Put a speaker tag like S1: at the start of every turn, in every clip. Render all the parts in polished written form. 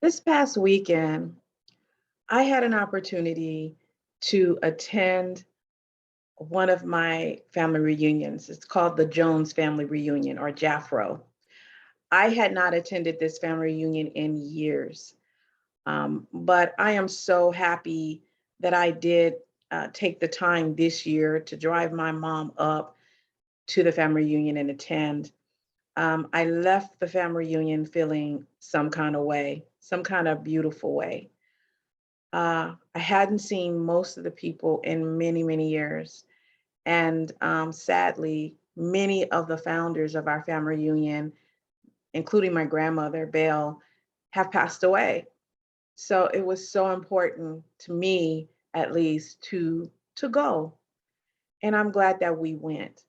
S1: This past weekend, I had an opportunity to attend one of my family reunions. It's called the Jones Family Reunion or Jaffro. I had not attended this family reunion in years, but I am so happy that I did take the time this year to drive my mom up to the family reunion and attend. I left the family reunion feeling some kind of way, some kind of beautiful way. I hadn't seen most of the people in many, many years. And sadly, many of the founders of our family reunion, including my grandmother, Belle, have passed away. So it was so important to me, at least, to go. And I'm glad that we went.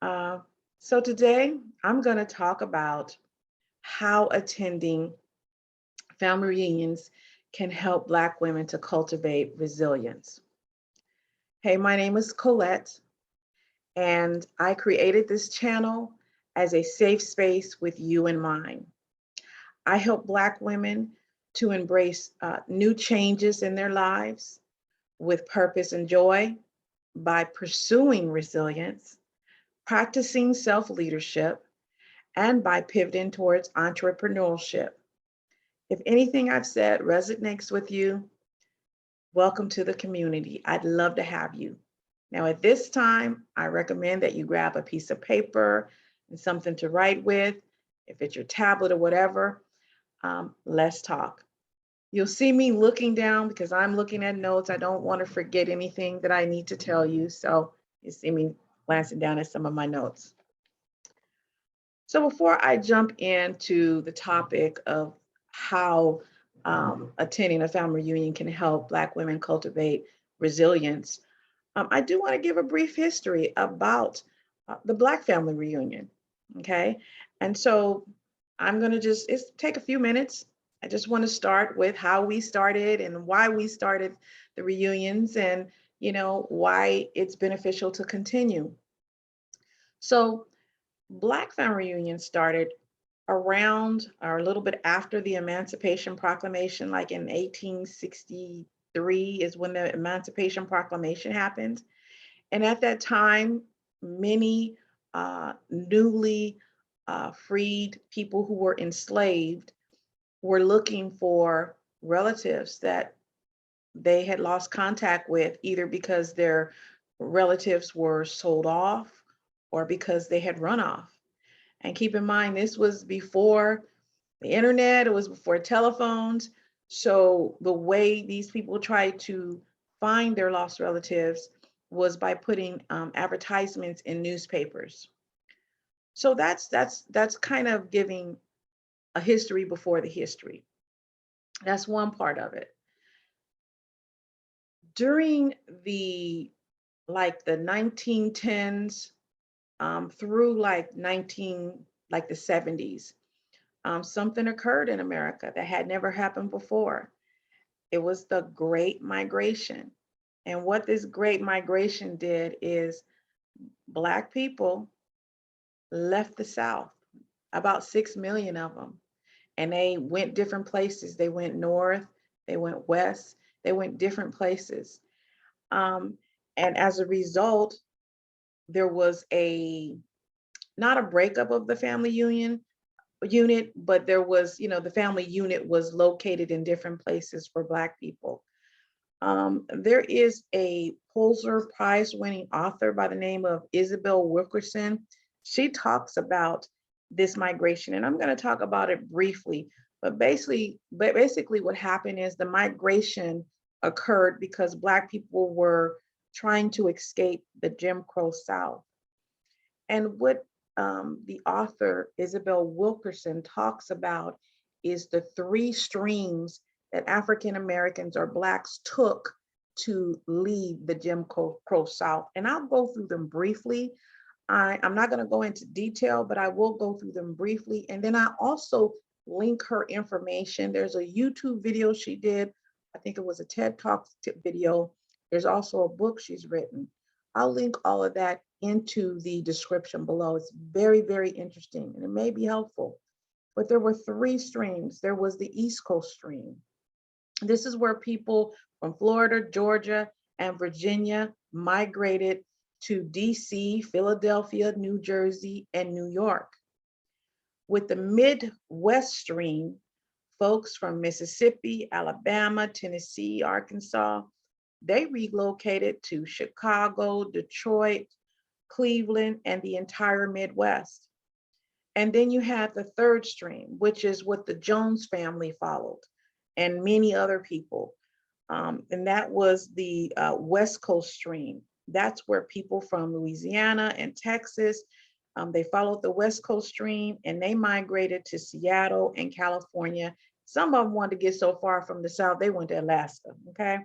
S1: Uh, so today, I'm going to talk about how attending family reunions can help Black women to cultivate resilience. Hey, my name is Colette, and I created this channel as a safe space with you in mind. I help Black women to embrace new changes in their lives with purpose and joy by pursuing resilience, practicing self leadership, and by pivoting towards entrepreneurship. If anything I've said resonates with you, welcome to the community. I'd love to have you. Now, at this time, I recommend that you grab a piece of paper and something to write with. If it's your tablet or whatever, let's talk. You'll see me looking down because I'm looking at notes. I don't want to forget anything that I need to tell you. So you see me glancing down at some of my notes. So before I jump into the topic of how attending a family reunion can help Black women cultivate resilience, I do want to give a brief history about the Black family reunion. Okay. And so I'm going to just take a few minutes. I just want to start with how we started and why we started the reunions and, why it's beneficial to continue. So, Black family reunion started around or a little bit after the Emancipation Proclamation, like in 1863 is when the Emancipation Proclamation happened. And at that time, many newly freed people who were enslaved were looking for relatives that they had lost contact with, either because their relatives were sold off or because they had run off. And keep in mind, this was before the internet, it was before telephones. So the way these people tried to find their lost relatives was by putting advertisements in newspapers. So that's kind of giving a history before the history. That's one part of it. During the 1910s through like the 70s, something occurred in America that had never happened before. It was the Great Migration. And what this Great Migration did is Black people left the South, about 6 million of them. And they went different places. They went north, they went west, they went different places. Um, and as a result, there was not a breakup of the family unit, but there was, the family unit was located in different places for Black people. There is a Pulitzer Prize winning author by the name of Isabel Wilkerson. She talks about this migration, and I'm going to talk about it briefly. But basically, what happened is the migration occurred because Black people were trying to escape the Jim Crow South. And what the author Isabel Wilkerson talks about is the three streams that African Americans or Blacks took to leave the Jim Crow South. And I'll go through them briefly. I'm not going to go into detail, but I will go through them briefly. And then I also link her information. There's a YouTube video she did. I think it was a TED Talk video. There's also a book she's written. I'll link all of that into the description below. It's very, very interesting and it may be helpful. But there were three streams. There was the East Coast stream. This is where people from Florida, Georgia, and Virginia migrated to DC, Philadelphia, New Jersey, and New York. With the Midwest stream, folks from Mississippi, Alabama, Tennessee, Arkansas, they relocated to Chicago, Detroit, Cleveland, and the entire Midwest. And then you had the third stream, which is what the Jones family followed, and many other people. And that was the West Coast stream. That's where people from Louisiana and Texas, they followed the West Coast stream and they migrated to Seattle and California. Some of them wanted to get so far from the South, they went to Alaska, okay?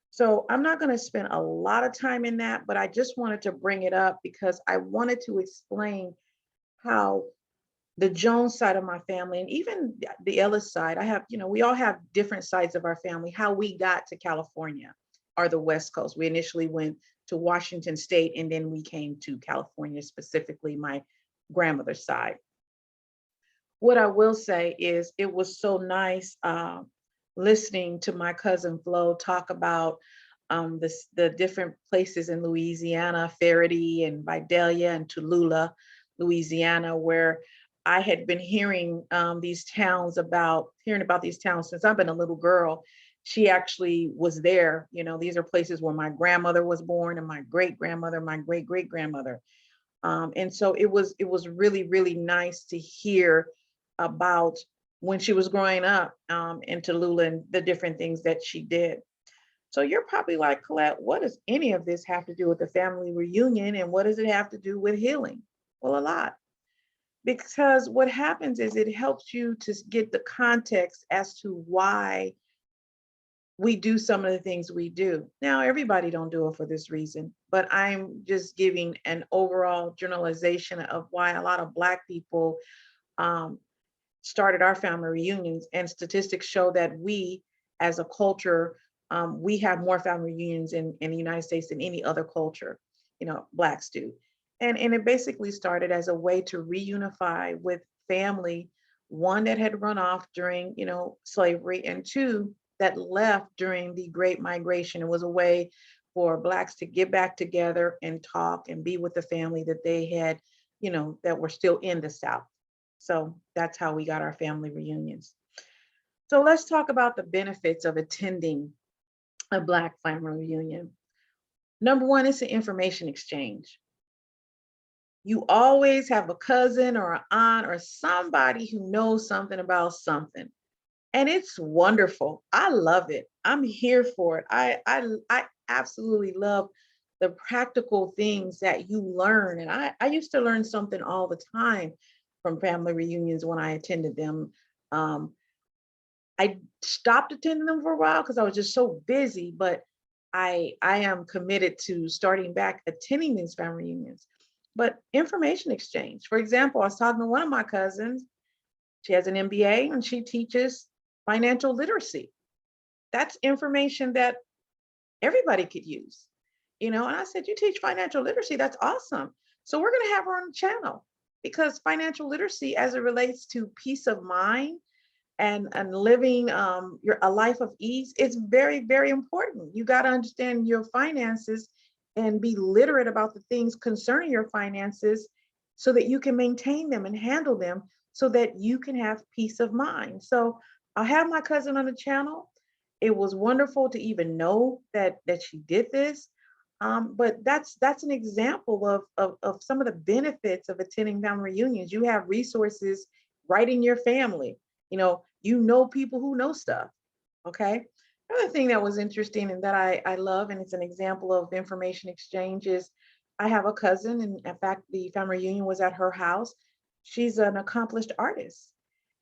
S1: So I'm not going to spend a lot of time in that, but I just wanted to bring it up because I wanted to explain how the Jones side of my family, and even the Ellis side, I have, we all have different sides of our family, how we got to California or the West Coast. We initially went to Washington State, and then we came to California, specifically my grandmother's side. What I will say is it was so nice listening to my cousin Flo talk about the different places in Louisiana, Ferriday and Vidalia and Tallulah, Louisiana, where I had been hearing these towns hearing about these towns since I've been a little girl. She actually was there. These are places where my grandmother was born and my great grandmother, my great great grandmother. And so it was really, really nice to hear about when she was growing up in Tallulah and the different things that she did. So you're probably like, Colette, what does any of this have to do with the family reunion? And what does it have to do with healing? Well, a lot. Because what happens is it helps you to get the context as to why we do some of the things we do. Now, everybody don't do it for this reason, but I'm just giving an overall generalization of why a lot of Black people started our family reunions. And statistics show that we, as a culture, we have more family reunions in the United States than any other culture, Blacks do. And it basically started as a way to reunify with family, one that had run off during, slavery, and two, that left during the Great Migration. It was a way for Blacks to get back together and talk and be with the family that they had, that were still in the South. So that's how we got our family reunions. So let's talk about the benefits of attending a Black family reunion. Number one, it's an information exchange. You always have a cousin or an aunt or somebody who knows something about something. And it's wonderful. I love it. I'm here for it. I absolutely love the practical things that you learn. And I used to learn something all the time from family reunions when I attended them. I stopped attending them for a while because I was just so busy, but I am committed to starting back attending these family reunions. But information exchange. For example, I was talking to one of my cousins. She has an MBA and she teaches financial literacy. That's information that everybody could use, and I said, you teach financial literacy, that's awesome. So we're going to have her on the channel because financial literacy, as it relates to peace of mind and living a life of ease, it's very, very important. You got to understand your finances and be literate about the things concerning your finances so that you can maintain them and handle them so that you can have peace of mind. So I'll have my cousin on the channel. It was wonderful to even know that she did this. But that's an example of some of the benefits of attending family reunions. You have resources right in your family. People who know stuff. Okay. Another thing that was interesting and that I love, and it's an example of information exchange, is I have a cousin, and in fact, the family reunion was at her house. She's an accomplished artist,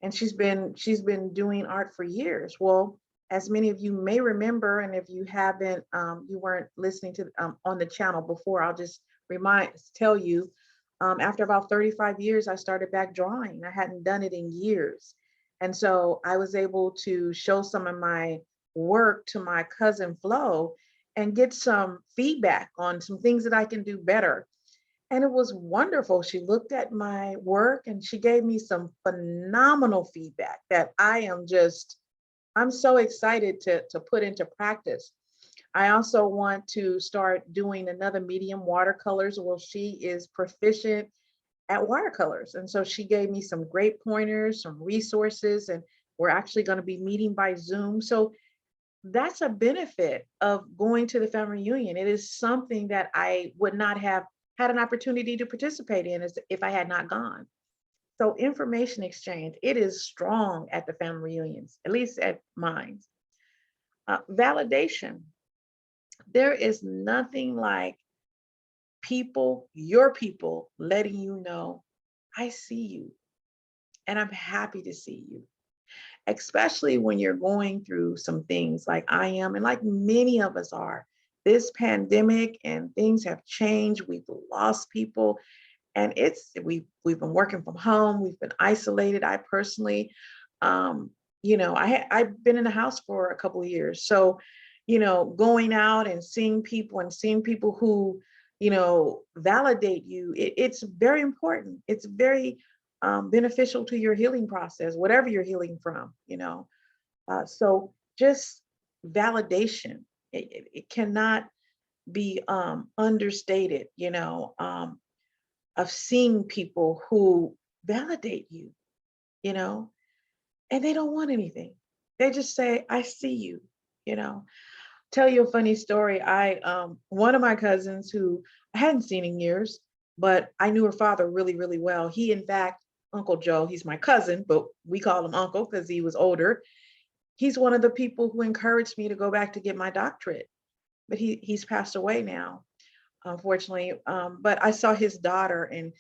S1: and she's been doing art for years. Well, as many of you may remember, and if you haven't, you weren't listening to on the channel before, I'll just tell you, after about 35 years, I started back drawing. I hadn't done it in years. And so I was able to show some of my work to my cousin Flo and get some feedback on some things that I can do better. And it was wonderful. She looked at my work and she gave me some phenomenal feedback that I'm so excited to put into practice. I also want to start doing another medium watercolors. Well, she is proficient at watercolors. And so she gave me some great pointers, some resources, and we're actually going to be meeting by Zoom. So that's a benefit of going to the family reunion. It is something that I would not have had an opportunity to participate in as if I had not gone. So information exchange, it is strong at the family reunions, at least at mine. Validation. There is nothing like your people letting you know, I see you and I'm happy to see you, especially when you're going through some things like I am, and like many of us are. This pandemic and things have changed. We've lost people, and we've been working from home. We've been isolated. I personally, um, I've been in the house for a couple of years, so going out and seeing people who validate you. It's very important. It's very beneficial to your healing process, whatever you're healing from. So just validation. It cannot be understated. Of seeing people who validate you, you know, and they don't want anything. They just say, I see you, you know. Tell you a funny story. One of my cousins who I hadn't seen in years, but I knew her father really, really well. He, in fact, Uncle Joe, he's my cousin, but we call him Uncle because he was older. He's one of the people who encouraged me to go back to get my doctorate, but he's passed away now, unfortunately. But I saw his daughter, and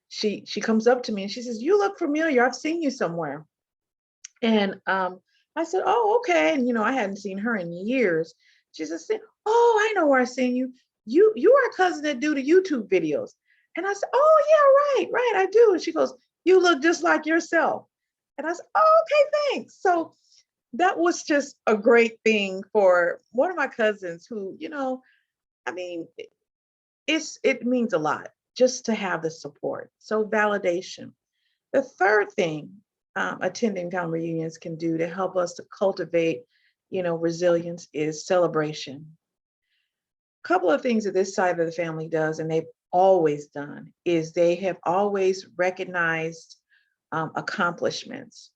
S1: she comes up to me and she says, "You look familiar. I've seen you somewhere." And I said, "Oh, okay." And I hadn't seen her in years. She says, "Oh, I know where I seen you. You are a cousin that do the YouTube videos." And I said, "Oh yeah, right, right, I do." And she goes, "You look just like yourself." And I said, "Oh, okay, thanks." So that was just a great thing for one of my cousins who, I mean, it means a lot just to have the support. So validation. The third thing attending family reunions can do to help us to cultivate, resilience is celebration. A couple of things that this side of the family does, and they've always done, is they have always recognized accomplishments.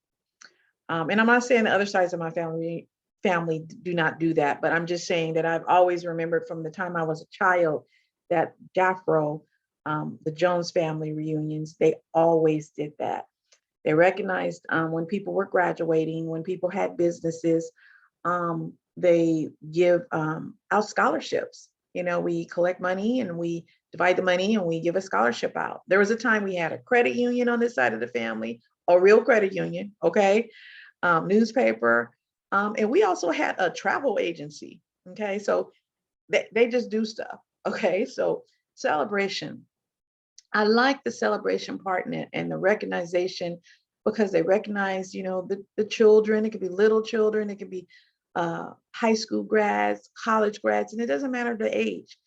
S1: And I'm not saying the other sides of my family do not do that, but I'm just saying that I've always remembered from the time I was a child that Jaffro, the Jones family reunions, they always did that. They recognized when people were graduating, when people had businesses, they give out scholarships. We collect money and we divide the money and we give a scholarship out. There was a time we had a credit union on this side of the family, a real credit union, okay, newspaper. And we also had a travel agency. Okay. So they just do stuff. Okay. So celebration. I like the celebration part and the recognition because they recognize, the children. It could be little children. It could be high school grads, college grads, and it doesn't matter the age.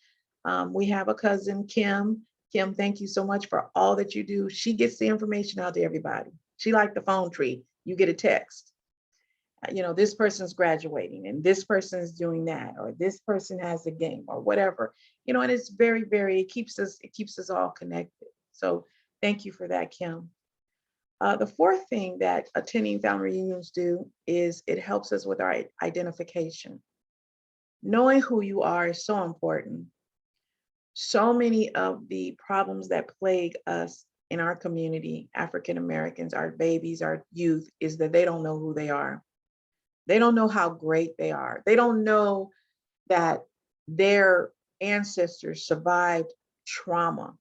S1: We have a cousin, Kim. Kim, thank you so much for all that you do. She gets the information out to everybody. She like the phone tree. You get a text. This person's graduating and this person is doing that, or this person has a game or whatever, and it's very, very, it keeps us all connected. So thank you for that, Kim. The fourth thing that attending family reunions do is it helps us with our identification. Knowing who you are is so important. So many of the problems that plague us in our community, African Americans, our babies, our youth, is that they don't know who they are. They don't know how great they are. They don't know that their ancestors survived trauma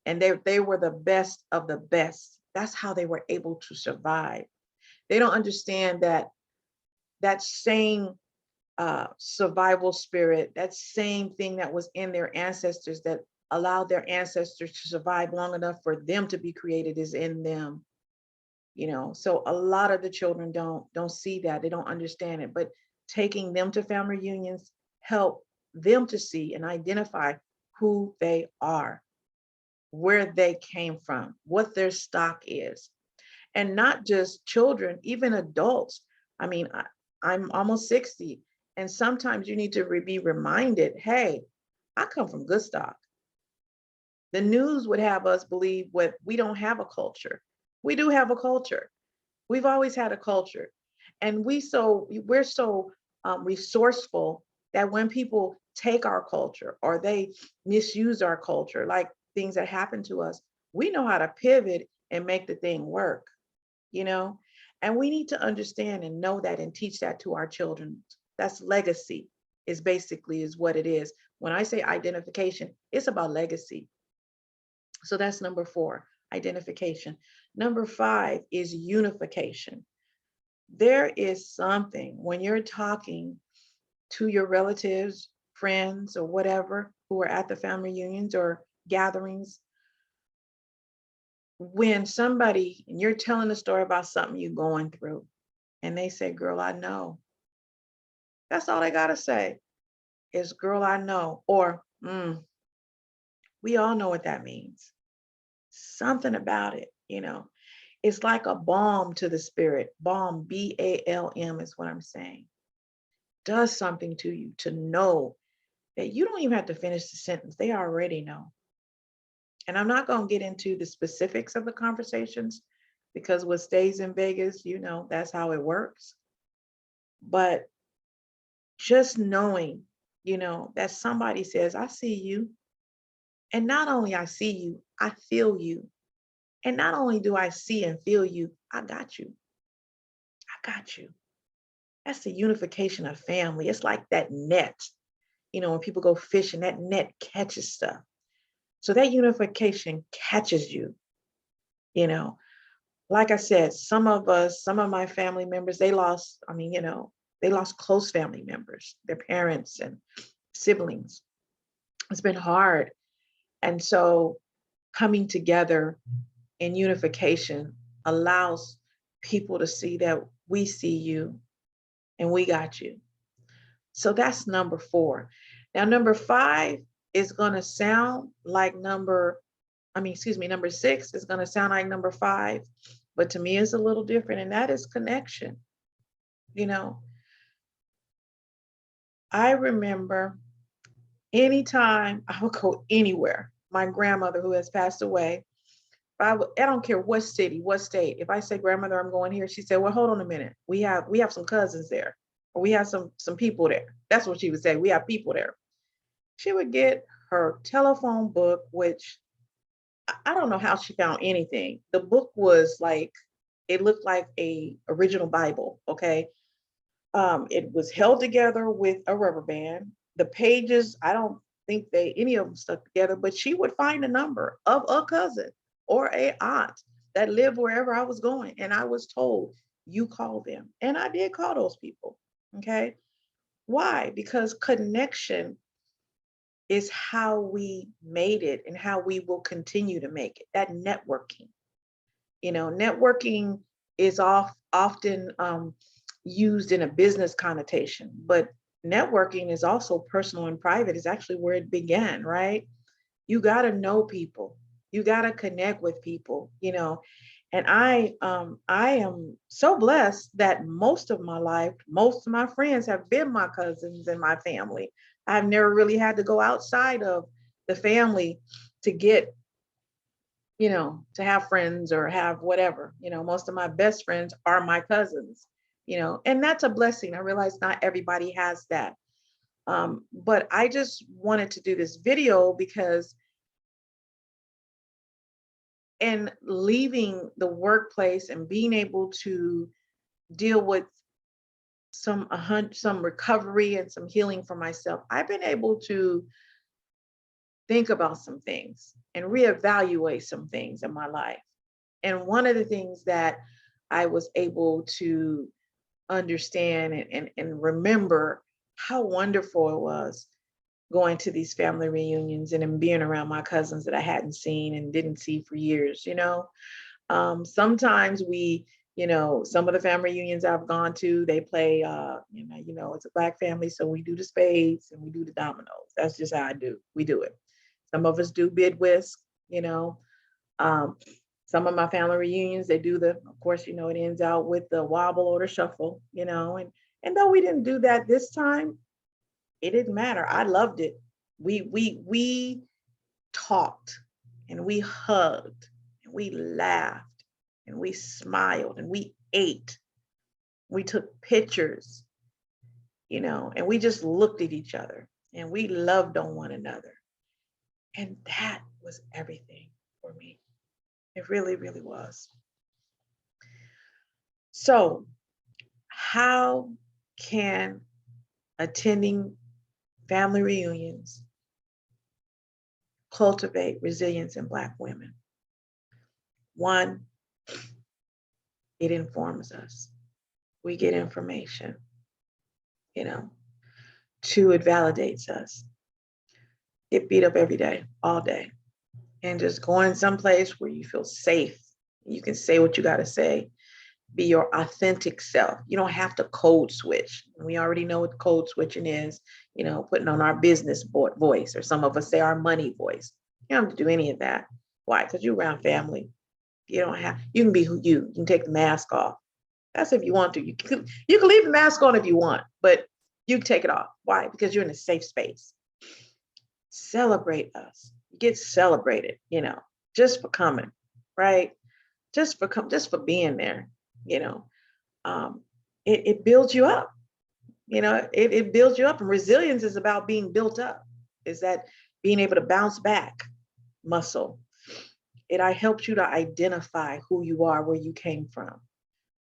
S1: and they were the best of the best. That's how they were able to survive. They don't understand that same survival spirit, that same thing that was in their ancestors that allowed their ancestors to survive long enough for them to be created is in them. So a lot of the children don't see that. They don't understand it, but taking them to family reunions help them to see and identify who they are. where they came from, what their stock is. And not just children, even adults. I mean, I'm almost 60, and sometimes you need to be reminded, hey, I come from good stock. The news would have us believe what we don't have a culture. We do have a culture. We've always had a culture, and we're so resourceful that when people take our culture or they misuse our culture, like things that happen to us, we know how to pivot and make the thing work, you know. And we need to understand and know that and teach that to our children. That's legacy, is basically is what it is. When I say identification, it's about legacy. So that's number 4, identification. Number 5 is unification. There is something when you're talking to your relatives, friends, or whatever who are at the family reunions or gatherings, when somebody, and you're telling a story about something you're going through, and they say, girl, I know. That's all they got to say is, girl, I know. Or, we all know what that means. Something about it, you know. It's like a balm to the spirit. Balm, BALM is what I'm saying. Does something to you to know that you don't even have to finish the sentence. They already know. And I'm not going to get into the specifics of the conversations because what stays in Vegas, you know, that's how it works. But just knowing, you know, that somebody says, I see you. And not only I see you, I feel you. And not only do I see and feel you, I got you. I got you. That's the unification of family. It's like that net, you know, when people go fishing, that net catches stuff. So that unification catches you, you know. Like I said, some of my family members, they lost, I mean, you know, they lost close family members, their parents and siblings. It's been hard. And so coming together in unification allows people to see that we see you and we got you. So that's number 4. Now, number 5 is going to sound like number 6 is going to sound like number 5, but to me it's a little different, and that is connection. You know, I remember anytime I would go anywhere, my grandmother who has passed away, I don't care what city, what state. If I say, grandmother, I'm going here, she said, well, hold on a minute. We have some cousins there, or we have some people there. That's what she would say. We have people there. She would get her telephone book, which I don't know how she found anything. The book was like, it looked like a original Bible. Okay. It was held together with a rubber band. The pages, I don't think any of them stuck together, but she would find a number of a cousin or a aunt that lived wherever I was going. And I was told, you call them. And I did call those people. Okay. Why? Because connection is how we made it and how we will continue to make it. That networking, you know, networking is often used in a business connotation, but networking is also personal and private. Is actually where it began, right? You got to know people. You got to connect with people, you know. And I am so blessed that most of my life, most of my friends have been my cousins and my family. I've never really had to go outside of the family to get, you know, to have friends or have whatever. You know, most of my best friends are my cousins, you know, and that's a blessing. I realize not everybody has that. But I just wanted to do this video because in leaving the workplace and being able to deal with some recovery and some healing for myself, I've been able to think about some things and reevaluate some things in my life. And one of the things that I was able to understand and remember how wonderful it was going to these family reunions and then being around my cousins that I hadn't seen and didn't see for years, you know. Sometimes you know, some of the family reunions I've gone to, they play, you know, it's a Black family, so we do the spades and we do the dominoes. That's just how we do it. Some of us do bid whist. you know. Um, some of my family reunions, they do the, of course, you know, it ends out with the wobble or the shuffle, you know, and though we didn't do that this time, it didn't matter. I loved it. We talked and we hugged and we laughed and we smiled and we ate. We took pictures, you know, and we just looked at each other and we loved on one another. And that was everything for me. It really, really was. So, how can attending family reunions cultivate resilience in Black women? One, it informs us. We get information, you know. Two, it validates us. Get beat up every day, all day, and just going someplace where you feel safe. You can say what you got to say. Be your authentic self. You don't have to code switch. We already know what code switching is, you know, putting on our business voice, or some of us say our money voice. You don't have to do any of that. Why? Because you're around family. You don't have, you can be who you can take the mask off. That's if you want to. You can leave the mask on if you want, but you take it off. Why? Because you're in a safe space. Celebrate us. Get celebrated, you know, just for coming, right? Just for being there, you know. It builds you up, you know, it builds you up. And resilience is about being built up. Is that being able to bounce back muscle. I helps you to identify who you are, where you came from,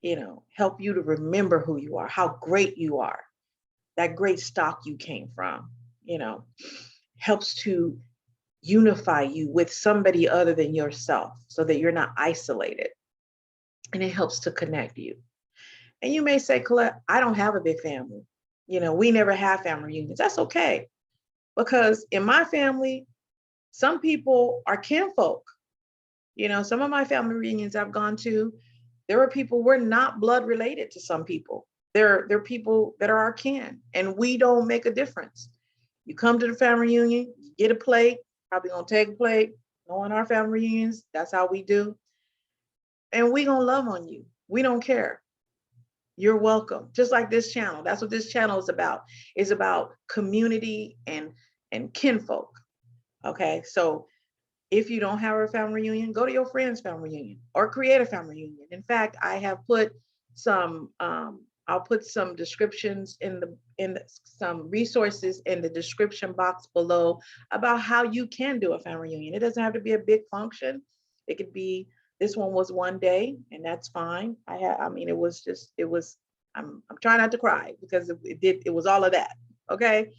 S1: you know, help you to remember who you are, how great you are, that great stock you came from, you know, helps to unify you with somebody other than yourself so that you're not isolated. And it helps to connect you. And you may say, Colette, I don't have a big family. You know, we never have family reunions. That's okay. Because in my family, some people are kinfolk. You know, some of my family reunions I've gone to, there are people, we're not blood related to some people. They're people that are our kin, and we don't make a difference. You come to the family reunion, you get a plate, probably gonna take a plate, go in our family reunions, that's how we do. And we gonna love on you. We don't care. You're welcome. Just like this channel. That's what this channel is about. It's about community and kinfolk. Okay. So if you don't have a family reunion, go to your friend's family reunion or create a family reunion. In fact, I have put some I'll put some descriptions some resources in the description box below about how you can do a family reunion. It doesn't have to be a big function. It could be, this one was one day, and that's fine. I'm trying not to cry because it was all of that. Okay.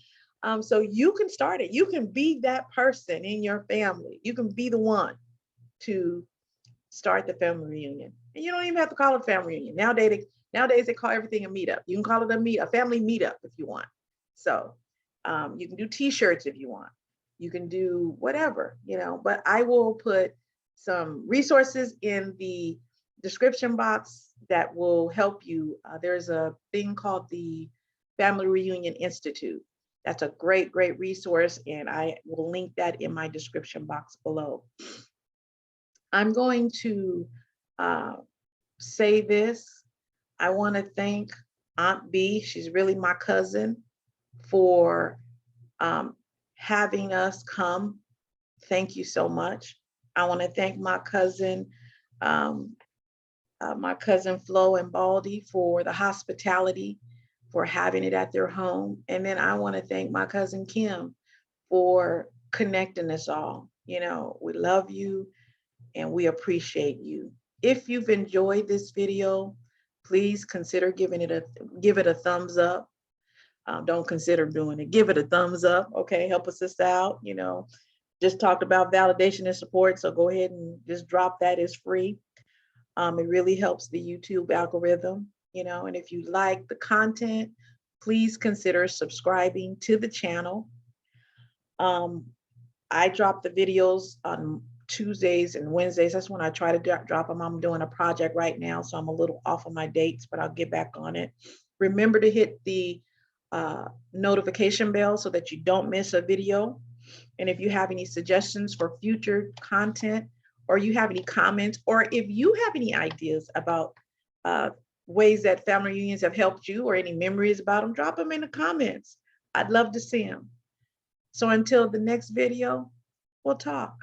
S1: So you can start it. You can be that person in your family. You can be the one to start the family reunion. And you don't even have to call it a family reunion. Nowadays they call everything a meetup. You can call it a family meetup if you want. So you can do t-shirts if you want. You can do whatever, you know, but I will put some resources in the description box that will help you. There's a thing called the Family Reunion Institute. That's a great, great resource, and I will link that in my description box below. I'm going to say this. I want to thank Aunt B, she's really my cousin, for having us come. Thank you so much. I want to thank my cousin Flo and Baldy for the hospitality, for having it at their home. And then I want to thank my cousin Kim for connecting us all. You know, we love you and we appreciate you. If you've enjoyed this video, please consider give it a thumbs up. Don't consider doing it. Give it a thumbs up. Okay, help a sister out. You know, just talked about validation and support, so go ahead and just drop that. It's free. It really helps the YouTube algorithm, you know, and if you like the content, please consider subscribing to the channel. I drop the videos on Tuesdays and Wednesdays. That's when I try to drop them. I'm doing a project right now, so I'm a little off of my dates, but I'll get back on it. Remember to hit the notification bell so that you don't miss a video. And if you have any suggestions for future content, or you have any comments, or if you have any ideas about ways that family reunions have helped you, or any memories about them, drop them in the comments. I'd love to see them. So until the next video, we'll talk.